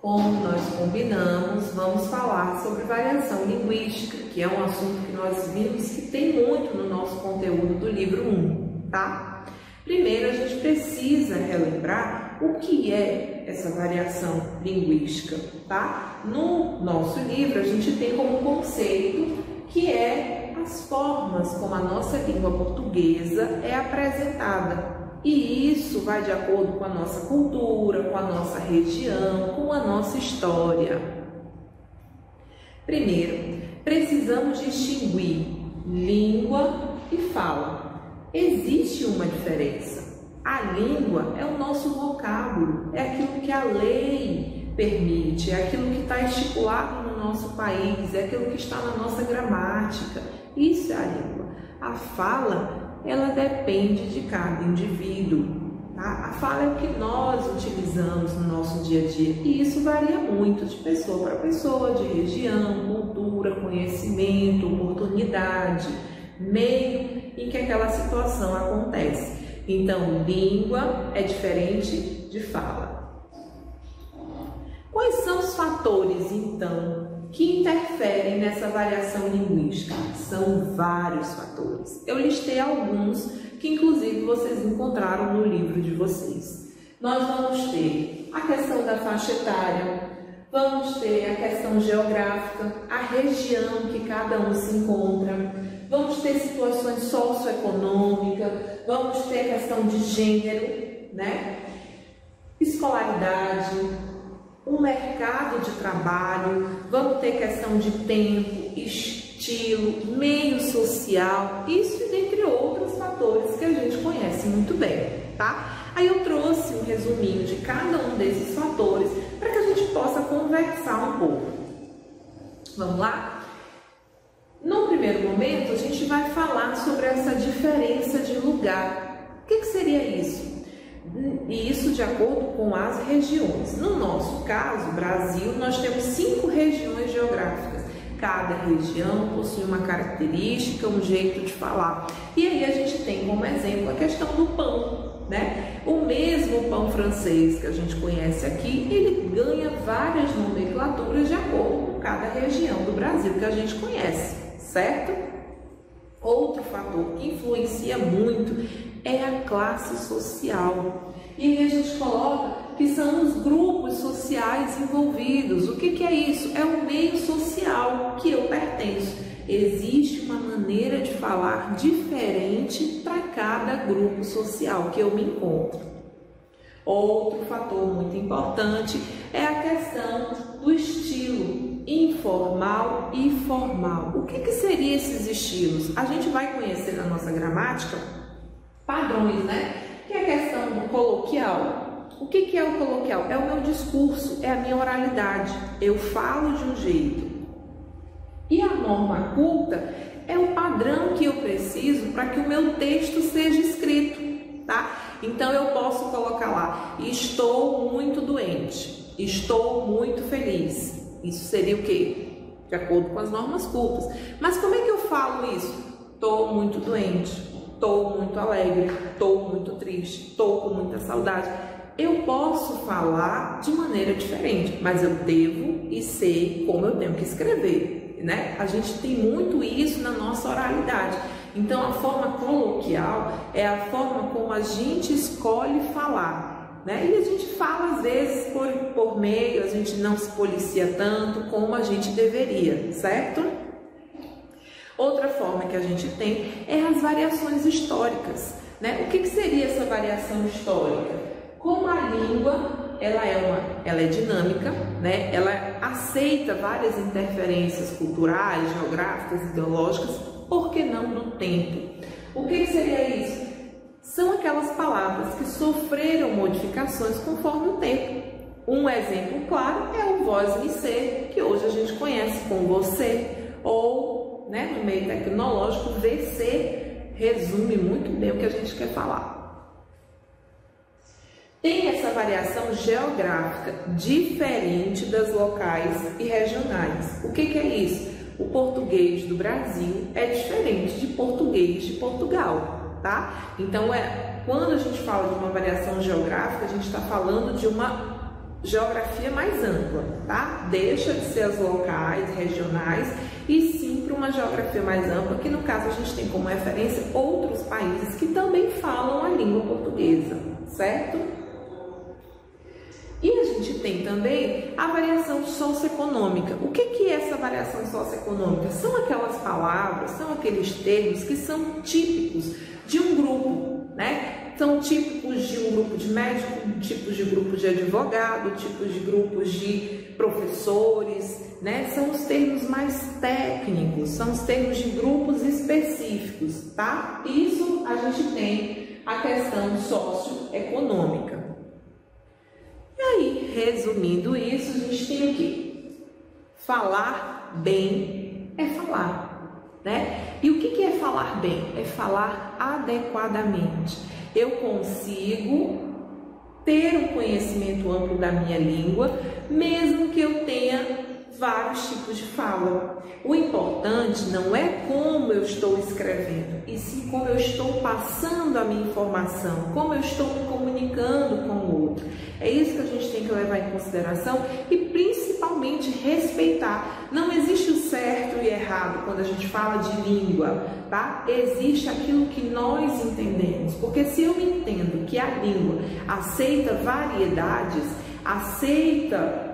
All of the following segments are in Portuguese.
Como nós combinamos, vamos falar sobre variação linguística, que é um assunto que nós vimos que tem muito no nosso conteúdo do livro 1, tá? Primeiro, a gente precisa relembrar o que é essa variação linguística, tá? No nosso livro, a gente tem como conceito que é as formas como a nossa língua portuguesa é apresentada. E isso vai de acordo com a nossa cultura, com a nossa região, com a nossa história. Primeiro, precisamos distinguir língua e fala. Existe uma diferença. A língua é o nosso vocábulo, é aquilo que a lei permite, é aquilo que está estipulado no nosso país, é aquilo que está na nossa gramática. Isso é a língua. A fala, ela depende de cada indivíduo, tá? A fala é o que nós utilizamos no nosso dia a dia e isso varia muito de pessoa para pessoa, de região, cultura, conhecimento, oportunidade, meio em que aquela situação acontece. Então, língua é diferente de fala. Quais são os fatores, então, que interferem nessa variação linguística? São vários fatores. Eu listei alguns que, inclusive, vocês encontraram no livro de vocês. Nós vamos ter a questão da faixa etária, vamos ter a questão geográfica, a região que cada um se encontra, vamos ter situações socioeconômicas, vamos ter a questão de gênero, né? Escolaridade, o mercado de trabalho, vamos ter questão de tempo, estilo, meio social, isso e dentre outros fatores que a gente conhece muito bem, tá? Aí eu trouxe um resuminho de cada um desses fatores para que a gente possa conversar um pouco. Vamos lá? No primeiro momento, a gente vai falar sobre essa diferença de lugar. O que seria isso? E isso de acordo com as regiões. No nosso caso, Brasil, nós temos 5 regiões geográficas. Cada região possui uma característica, um jeito de falar. E aí a gente tem como exemplo a questão do pão, né? O mesmo pão francês que a gente conhece aqui, ele ganha várias nomenclaturas de acordo com cada região do Brasil que a gente conhece, certo? Outro fator que influencia muito é a classe social. E aí a gente coloca que são os grupos sociais envolvidos. O que é isso? É o meio social que eu pertenço. Existe uma maneira de falar diferente para cada grupo social que eu me encontro. Outro fator muito importante é a questão do estilo informal e formal. O que seriam esses estilos? A gente vai conhecer na nossa gramática padrões, né? Que é a questão do coloquial. O que é o coloquial? É o meu discurso, é a minha oralidade. Eu falo de um jeito. E a norma culta é o padrão que eu preciso para que o meu texto seja escrito, tá? Então eu posso colocar lá: estou muito doente, estou muito feliz. Isso seria o quê? De acordo com as normas cultas. Mas como é que eu falo isso? Estou muito doente. Estou muito alegre, estou muito triste, estou com muita saudade. Eu posso falar de maneira diferente, mas eu devo e sei como eu tenho que escrever, né? A gente tem muito isso na nossa oralidade. Então, a forma coloquial é a forma como a gente escolhe falar, né? E a gente fala, às vezes, por meio, a gente não se policia tanto como a gente deveria, certo? Outra forma que a gente tem é as variações históricas, né? O que seria essa variação histórica? Como a língua ela é dinâmica, né? Ela aceita várias interferências culturais, geográficas, ideológicas, por que não do tempo? O que seria isso? São aquelas palavras que sofreram modificações conforme o tempo. Um exemplo claro é o voz e ser, que hoje a gente conhece com você, ou, né, no meio tecnológico, VC resume muito bem o que a gente quer falar. Tem essa variação geográfica diferente das locais e regionais. O que é isso? O português do Brasil é diferente de português de Portugal, tá? Então, quando a gente fala de uma variação geográfica, a gente está falando de uma geografia mais ampla, tá? Deixa de ser as locais, regionais, e sim para uma geografia mais ampla, que no caso a gente tem como referência outros países que também falam a língua portuguesa, certo? E a gente tem também a variação socioeconômica. O que é essa variação socioeconômica? São aquelas palavras, são aqueles termos que são típicos de um grupo, né? São típicos de um grupo de médicos, tipos de grupos de advogado, tipos de grupos de professores, né? São os termos mais técnicos, são os termos de grupos específicos, tá? Isso a gente tem a questão socioeconômica. E aí, resumindo isso, a gente tem o quê? Falar bem é falar, né? E o que é falar bem? É falar adequadamente. Eu consigo ter um conhecimento amplo da minha língua, mesmo que eu tenha vários tipos de fala. O importante não é como eu estou escrevendo, e sim como eu estou passando a minha informação, como eu estou me comunicando com o outro. É isso que a gente tem que levar em consideração e principalmente respeitar. Não existe o certo e errado quando a gente fala de língua, tá? Existe aquilo que nós entendemos, porque se eu entendo que a língua aceita variedades, aceita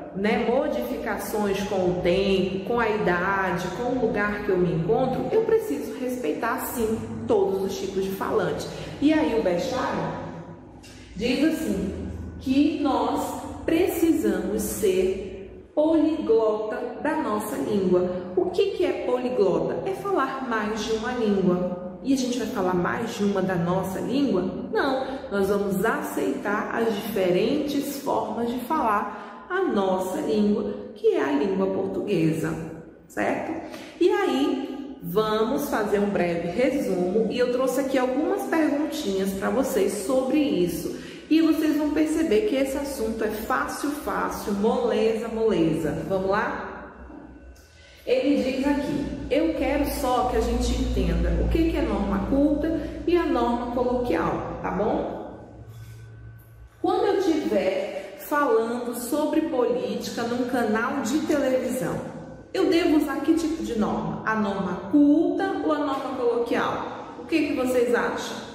modificações com o tempo, com a idade, com o lugar que eu me encontro, eu preciso respeitar sim todos os tipos de falantes. E aí o Bechamel diz assim, que nós precisamos ser poliglota da nossa língua. O que é poliglota? É falar mais de uma língua. E a gente vai falar mais de uma da nossa língua? Não, nós vamos aceitar as diferentes formas de falar a nossa língua, que é a língua portuguesa, certo? E aí, vamos fazer um breve resumo e eu trouxe aqui algumas perguntinhas para vocês sobre isso. E vocês vão perceber que esse assunto é fácil, moleza, moleza. Vamos lá? Ele diz aqui, eu quero só que a gente entenda o que é norma culta e a norma coloquial, tá bom? Quando eu estiver falando sobre política num canal de televisão, eu devo usar que tipo de norma? A norma culta ou a norma coloquial? O que vocês acham?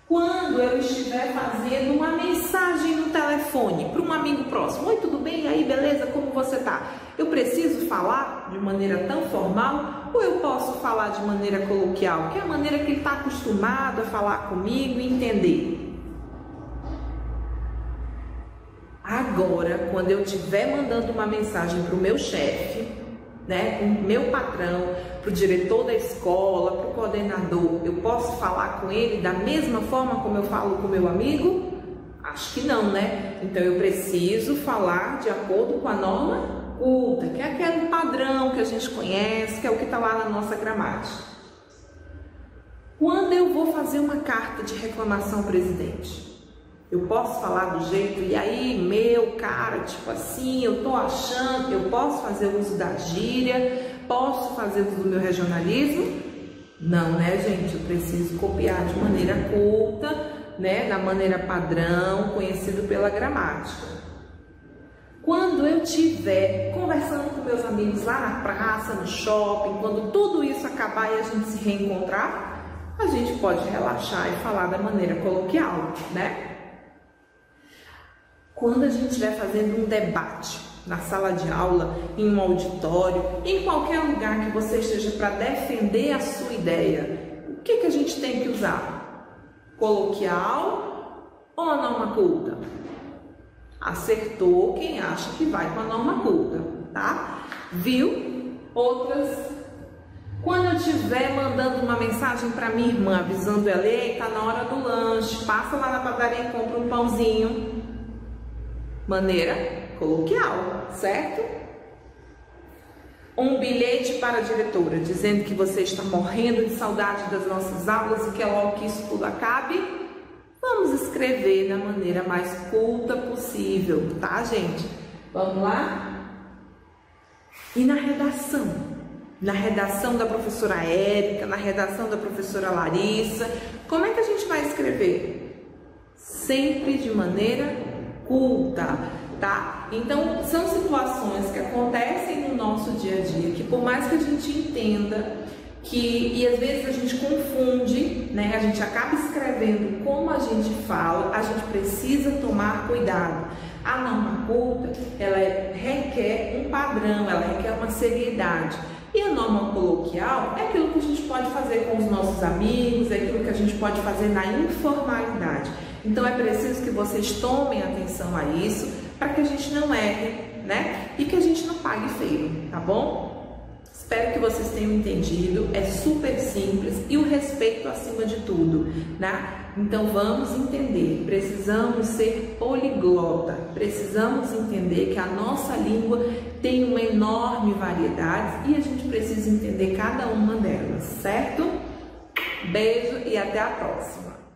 Quando eu estiver fazendo uma mensagem no telefone para um amigo próximo, oi, tudo bem? Aí, beleza? Como você tá? Eu preciso falar de maneira tão formal ou eu posso falar de maneira coloquial, que é a maneira que ele está acostumado a falar comigo e entender? Agora, quando eu estiver mandando uma mensagem para o meu chefe, né, o meu patrão, para o diretor da escola, para o coordenador, eu posso falar com ele da mesma forma como eu falo com o meu amigo? Acho que não, né? Então eu preciso falar de acordo com a norma culta, que é aquele padrão que a gente conhece, que é o que está lá na nossa gramática. Quando eu vou fazer uma carta de reclamação ao presidente, eu posso falar do jeito, e aí, meu cara, tipo assim, eu tô achando, eu posso fazer uso da gíria, posso fazer uso do meu regionalismo? Não, né, gente? Eu preciso copiar de maneira culta, né, da maneira padrão, conhecido pela gramática. Quando eu estiver conversando com meus amigos lá na praça, no shopping, quando tudo isso acabar e a gente se reencontrar, a gente pode relaxar e falar da maneira coloquial, né? Quando a gente estiver fazendo um debate na sala de aula, em um auditório, em qualquer lugar que você esteja para defender a sua ideia, o que a gente tem que usar? Coloquial ou a norma culta? Acertou quem acha que vai com a norma culta, tá? Viu? Outras. Quando eu estiver mandando uma mensagem para minha irmã, avisando ela, ei, tá na hora do lanche, passa lá na padaria e compra um pãozinho. Maneira coloquial, certo? Um bilhete para a diretora, dizendo que você está morrendo de saudade das nossas aulas e quer logo que isso tudo acabe. Vamos escrever da maneira mais culta possível, tá, gente? Vamos lá? E na redação? Na redação da professora Érica, na redação da professora Larissa, como é que a gente vai escrever? Sempre de maneira culta. tá? Então, são situações que acontecem no nosso dia a dia, que por mais que a gente entenda e às vezes a gente confunde, né? A gente acaba escrevendo como a gente fala, a gente precisa tomar cuidado. A norma culta, ela requer um padrão, ela requer uma seriedade. E a norma coloquial é aquilo que a gente pode fazer com os nossos amigos, é aquilo que a gente pode fazer na informalidade. Então é preciso que vocês tomem atenção a isso, para que a gente não erre, né? E que a gente não pague feio, tá bom? Espero que vocês tenham entendido, é super simples e o respeito acima de tudo, né? Então vamos entender, precisamos ser poliglota, precisamos entender que a nossa língua tem uma enorme variedade e a gente precisa entender cada uma delas, certo? Beijo e até a próxima!